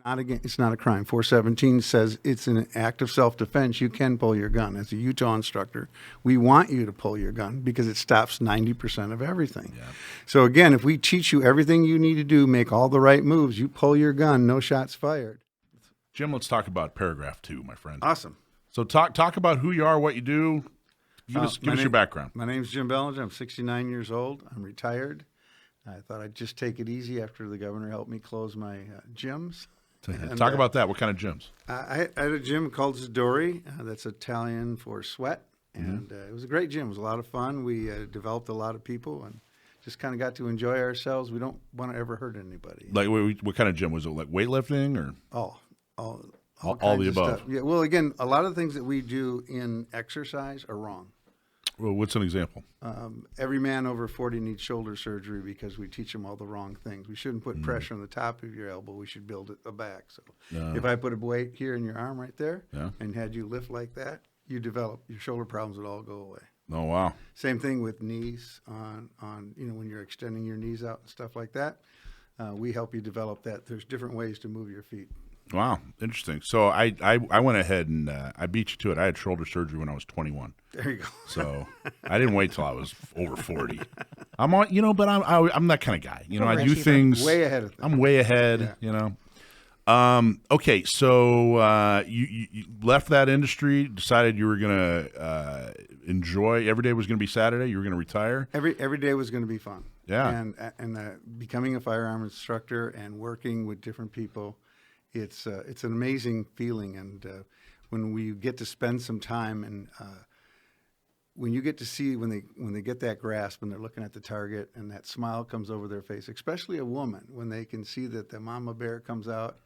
It's not a crime. 417 says it's an act of self-defense. You can pull your gun. As a Utah instructor, we want you to pull your gun because it stops 90% of everything. Yeah. So again, if we teach you everything you need to do, make all the right moves, you pull your gun, no shots fired. Jim, let's talk about paragraph 2, my friend. Awesome. So talk about who you are, what you do. Give us your background. My name's Jim Bellinger. I'm 69 years old. I'm retired. I thought I'd just take it easy after the governor helped me close my gyms. Talk about that. What kind of gyms? I had a gym called Zadori. That's Italian for sweat. And it was a great gym. It was a lot of fun. We developed a lot of people and just kind of got to enjoy ourselves. We don't want to ever hurt anybody. Like what kind of gym? Was it like weightlifting or? All the above. Yeah. Well, again, a lot of the things that we do in exercise are wrong. Well, what's an example? Every man over 40 needs shoulder surgery because we teach them all the wrong things. We shouldn't put pressure on the top of your elbow. We should build it back. So if I put a weight here in your arm right there and had you lift like that, you develop your shoulder problems would all go away. Oh, wow. Same thing with knees on when you're extending your knees out and stuff like that. We help you develop that. There's different ways to move your feet. Wow, interesting. So I went ahead and I beat you to it. I had shoulder surgery when I was 21. There you go. So I didn't wait till I was over 40. I'm on, but I'm that kind of guy. I do things way ahead of things. I'm way ahead. Okay, so you left that industry, decided you were gonna enjoy every day was gonna be Saturday. You were gonna retire. Every day was gonna be fun. Yeah, and becoming a firearm instructor and working with different people. It's an amazing feeling, and when we get to spend some time, and when you get to see when they get that grasp and they're looking at the target, and that smile comes over their face, especially a woman when they can see that the mama bear comes out,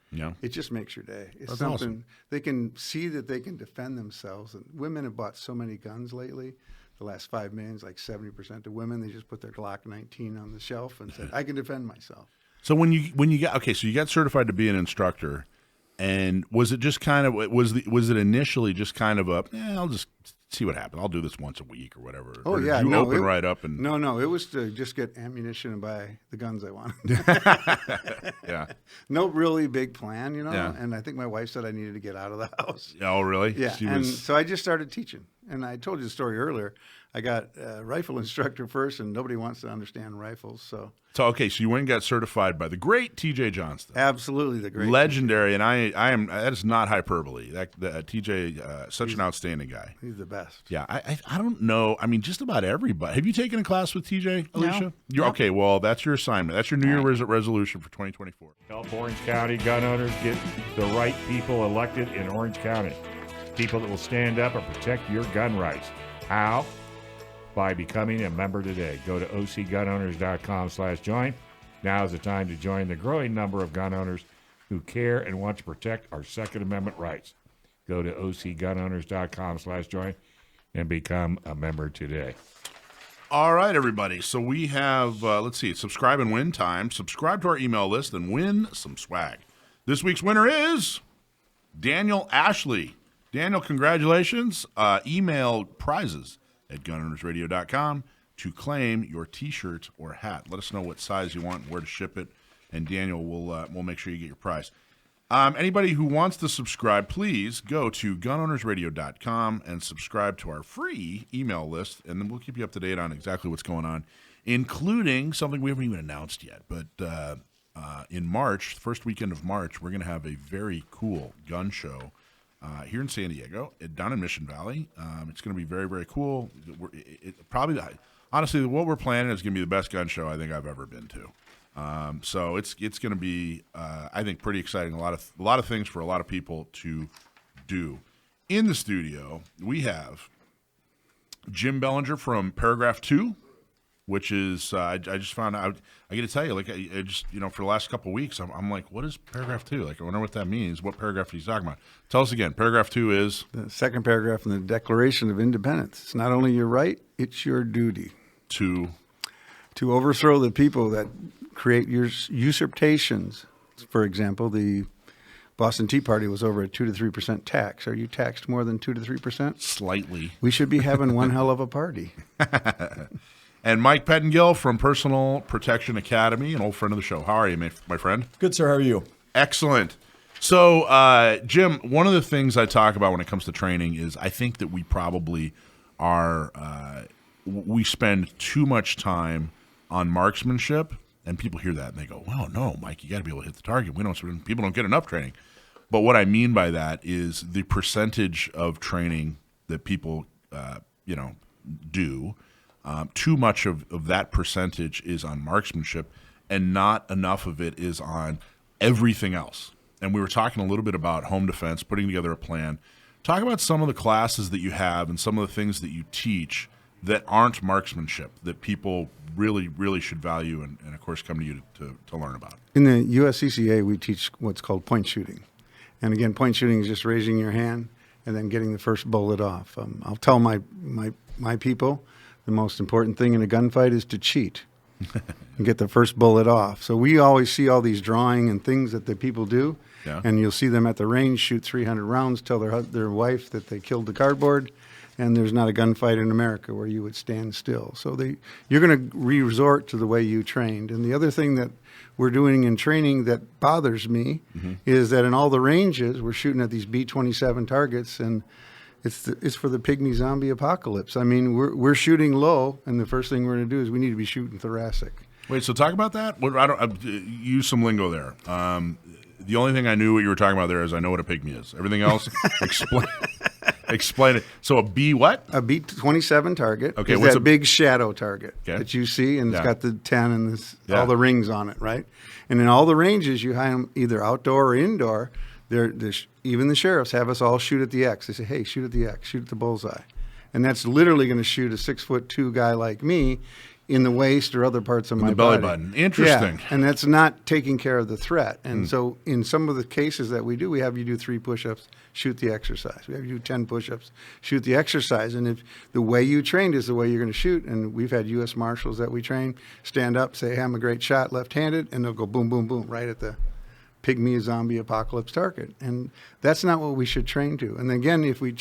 it just makes your day. It's That's something awesome. They can see that they can defend themselves. And women have bought so many guns lately. The last 5 million, like 70% of women, they just put their Glock 19 on the shelf and said, "I can defend myself." So when you got certified to be an instructor, and was it just kind of was it initially just kind of I'll just see what happens. I'll do this once a week or whatever. Oh, or did yeah. you open right up and No, it was to just get ammunition and buy the guns I wanted. Yeah. No really big plan, Yeah. And I think my wife said I needed to get out of the house. Oh, really? Yeah. So I just started teaching. And I told you the story earlier. I got a rifle instructor first, and nobody wants to understand rifles. So okay, so you went and got certified by the great TJ Johnston. Absolutely, the great legendary, and I am that is not hyperbole. That TJ, such an outstanding guy. He's the best. Yeah, I don't know. I mean, just about everybody. Have you taken a class with TJ, Alicia? No. Okay. Well, that's your assignment. That's your New Year's resolution for 2024. Help Orange County gun owners get the right people elected in Orange County. People that will stand up and protect your gun rights. How? By becoming a member today. Go to ocgunowners.com/join. Now is the time to join the growing number of gun owners who care and want to protect our Second Amendment rights. Go to ocgunowners.com/join and become a member today. All right, everybody. So we have, let's see, subscribe and win time. Subscribe to our email list and win some swag. This week's winner is Daniel Ashley. Daniel, congratulations. Email prizes at gunownersradio.com to claim your T-shirt or hat. Let us know what size you want and where to ship it, and Daniel will make sure you get your prize. Anybody who wants to subscribe, please go to gunownersradio.com and subscribe to our free email list, and then we'll keep you up to date on exactly what's going on, including something we haven't even announced yet. But in March, the first weekend of March, we're going to have a very cool gun show here in San Diego, down in Mission Valley. It's going to be very, very cool. Honestly, what we're planning is going to be the best gun show I think I've ever been to. So it's going to be, I think, pretty exciting. A lot of things for a lot of people to do. In the studio, we have Jim Bellinger from Paragraph 2, which is I just found out. I got to tell you, like I just for the last couple of weeks, I'm like, what is Paragraph 2? Like I wonder what that means. What paragraph he's talking about? Tell us again. Paragraph 2 is the second paragraph in the Declaration of Independence. It's not only your right; it's your duty to overthrow the people that create usurpations. For example, the Boston Tea Party was over a 2 to 3% tax. Are you taxed more than 2 to 3%? Slightly. We should be having one hell of a party. And Mike Pettengill from Personal Protection Academy, an old friend of the show. How are you, my friend? Good, sir. How are you? Excellent. So, Jim, one of the things I talk about when it comes to training is I think that we probably are we spend too much time on marksmanship, and people hear that and they go, "Well, no, Mike, you got to be able to hit the target. People don't get enough training." But what I mean by that is the percentage of training that people, do. Too much of that percentage is on marksmanship, and not enough of it is on everything else. And we were talking a little bit about home defense, putting together a plan. Talk about some of the classes that you have and some of the things that you teach that aren't marksmanship that people really, really should value and of course, come to you to learn about. In the USCCA, we teach what's called point shooting. And again, point shooting is just raising your hand and then getting the first bullet off. I'll tell my people the most important thing in a gunfight is to cheat and get the first bullet off. So we always see all these drawing and things that the people do. Yeah. And you'll see them at the range shoot 300 rounds, tell their wife that they killed the cardboard, and there's not a gunfight in America where you would stand still. So you're going to resort to the way you trained. And the other thing that we're doing in training that bothers me is that in all the ranges, we're shooting at these B-27 targets, and it's for the pygmy zombie apocalypse. I mean, we're shooting low, and the first thing we're going to do is we need to be shooting thoracic. Wait, so talk about that. I use some lingo there. The only thing I knew what you were talking about there is I know what a pygmy is. Everything else, explain it. So a B what? A B-27 target Okay, is what's that a big shadow target Okay. that you see, and it's Yeah. got the 10 and Yeah. all the rings on it, right? And in all the ranges, you have them either outdoor or indoor. Even the sheriffs have us all shoot at the X. They say, hey, shoot at the X, shoot at the bullseye. And that's literally going to shoot a 6'2" guy like me in the waist or other parts of my the belly body. button. Interesting. Yeah, and that's not taking care of the threat. And so in some of the cases that we do, we have you do 3 push-ups, shoot the exercise. We have you do 10 push-ups, shoot the exercise. And if the way you trained is the way you're going to shoot, and we've had U.S. Marshals that we train stand up, say, hey, I'm a great shot left-handed, and they'll go boom, boom, boom, right at the pygmy zombie apocalypse target. And that's not what we should train to. And again, if we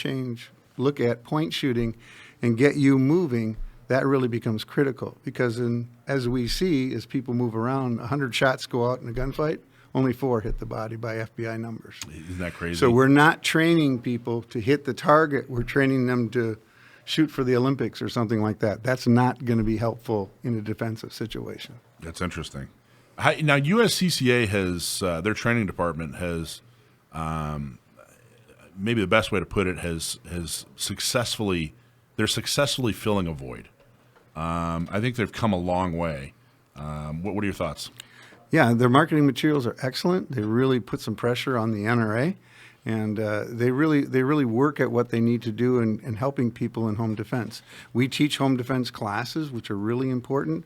look at point shooting and get you moving, that really becomes critical, because as we see, as people move around, 100 shots go out in a gunfight, only 4 hit the body by FBI numbers. Isn't that crazy? So we're not training people to hit the target. We're training them to shoot for the Olympics or something like that. That's not going to be helpful in a defensive situation. That's interesting. Now, USCCA has their training department has, maybe the best way to put it, has successfully filling a void. I think they've come a long way. What are your thoughts? Yeah, their marketing materials are excellent. They really put some pressure on the NRA, and they really work at what they need to do in helping people in home defense. We teach home defense classes, which are really important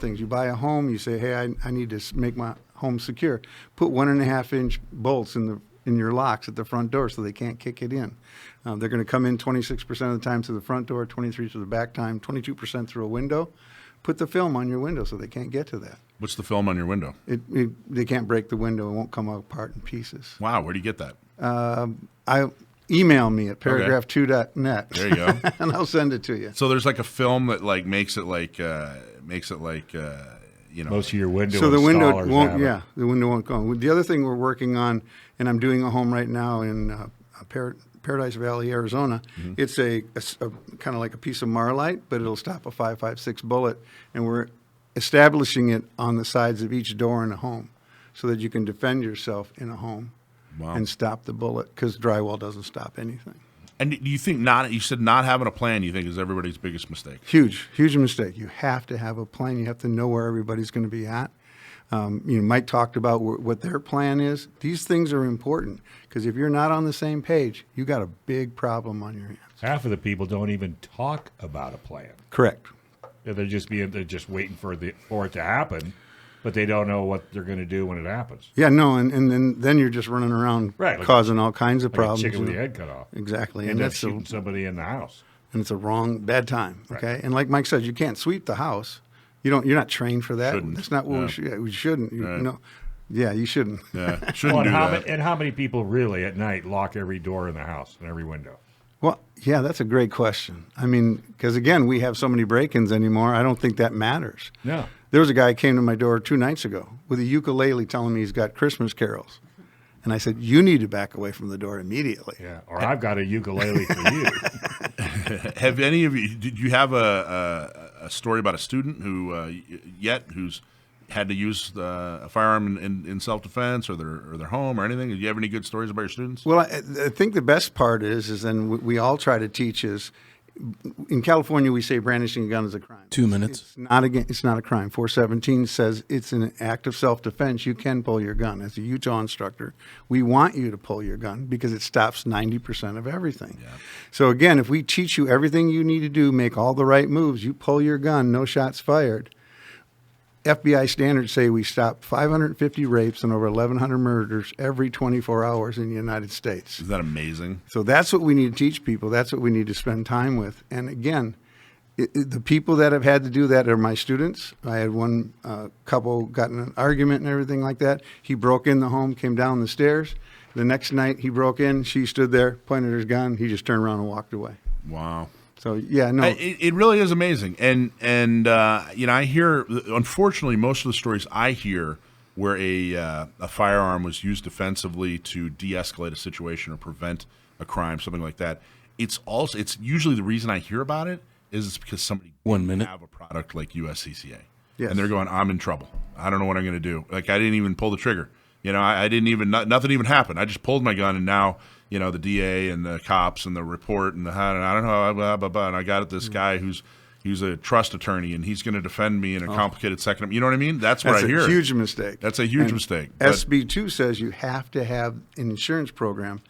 things. You buy a home, you say, hey, I need to make my home secure. Put 1.5-inch bolts in your locks at the front door so they can't kick it in. They're going to come in 26% of the time through the front door, 23% through the back time, 22% through a window. Put the film on your window so they can't get to that. What's the film on your window? They can't break the window. It won't come apart in pieces. Wow, where do you get that? Email me at paragraph2.net. There you go. And I'll send it to you. So there's like a film that like makes it like Most of your window So the window installers won't, have it. yeah, the window won't go. The other thing we're working on, and I'm doing a home right now in Paradise Valley, Arizona. It's a kind of like a piece of Marlite, but it'll stop a 5.56 bullet, and we're establishing it on the sides of each door in a home so that you can defend yourself in a home and stop the bullet, because drywall doesn't stop anything. And do you think you said not having a plan, you think is everybody's biggest mistake? Huge mistake. You have to have a plan. You have to know where everybody's going to be at. Mike talked about what their plan is. These things are important, because if you're not on the same page, you got a big problem on your hands. Half of the people don't even talk about a plan. Correct. They're just waiting for it to happen, but they don't know what they're going to do when it happens. Yeah, no, and then you're just running around causing all kinds of Like a problems. chicken with the head cut off. Exactly. End And up that's shooting somebody in the house. and it's a bad time. Okay. Right. And like Mike said, you can't sweep the house. You're not trained for that. Shouldn't. That's not what we shouldn't. Right. Yeah, you shouldn't. Yeah, shouldn't do Well, that. and how many people really at night lock every door in the house and every window? Well, yeah, that's a great question. I mean, because again, we have so many break-ins anymore. I don't think that matters. No. There was a guy who came to my door 2 nights ago with a ukulele telling me he's got Christmas carols. And I said, you need to back away from the door immediately. Yeah, or I've got a ukulele for you. Have any of you? Did you have a story about a student who's had to use a firearm in self defense or their home or anything? Do you have any good stories about your students? Well, I think the best part is then we all try to teach is, in California, we say brandishing a gun is a crime. 2 minutes. It's not a crime. 417 says it's an act of self-defense. You can pull your gun. As a Utah instructor, we want you to pull your gun because it stops 90% of everything. Yeah. So again, if we teach you everything you need to do, make all the right moves, you pull your gun, no shots fired. FBI standards say we stop 550 rapes and over 1,100 murders every 24 hours in the United States. Is that amazing? So that's what we need to teach people. That's what we need to spend time with. And again, the people that have had to do that are my students. I had one couple got in an argument and everything like that. He broke in the home, came down the stairs. The next night he broke in, she stood there, pointed his gun. He just turned around and walked away. Wow. So yeah, no, it really is amazing, and I hear, unfortunately, most of the stories I hear where a firearm was used defensively to de-escalate a situation or prevent a crime, something like that. It's usually the reason I hear about it is it's because somebody 1 minute have a product like USCCA, yes. And they're going, I'm in trouble. I don't know what I'm going to do. Like I didn't even pull the trigger. I didn't even nothing even happened. I just pulled my gun, and now. The DA and the cops and the report and I don't know, blah, blah, blah, and I got this guy who's a trust attorney, and he's going to defend me in a complicated second. You know what I mean? That's what I hear. That's a huge mistake. That's a huge mistake. SB2 says you have to have an insurance program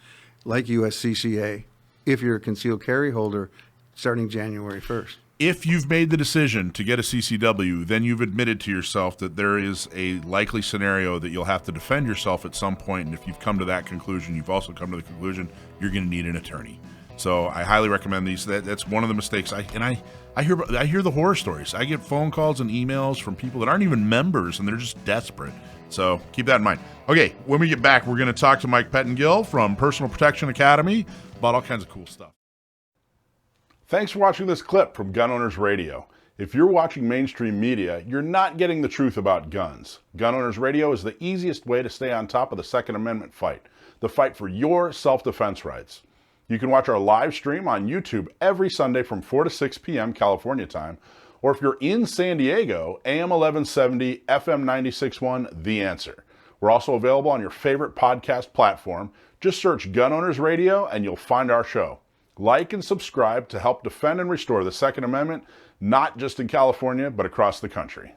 like USCCA if you're a concealed carry holder starting January 1st. If you've made the decision to get a CCW, then you've admitted to yourself that there is a likely scenario that you'll have to defend yourself at some point. And if you've come to that conclusion, you've also come to the conclusion you're going to need an attorney. So I highly recommend these. That's one of the mistakes. I hear the horror stories. I get phone calls and emails from people that aren't even members, and they're just desperate. So keep that in mind. Okay, when we get back, we're going to talk to Mike Pettengill from Personal Protection Academy about all kinds of cool stuff. Thanks for watching this clip from Gun Owners Radio. If you're watching mainstream media, you're not getting the truth about guns. Gun Owners Radio is the easiest way to stay on top of the Second Amendment fight, the fight for your self-defense rights. You can watch our live stream on YouTube every Sunday from 4 to 6 p.m. California time, or if you're in San Diego, AM 1170, FM 96.1, The Answer. We're also available on your favorite podcast platform. Just search Gun Owners Radio and you'll find our show. Like and subscribe to help defend and restore the Second Amendment, not just in California, but across the country.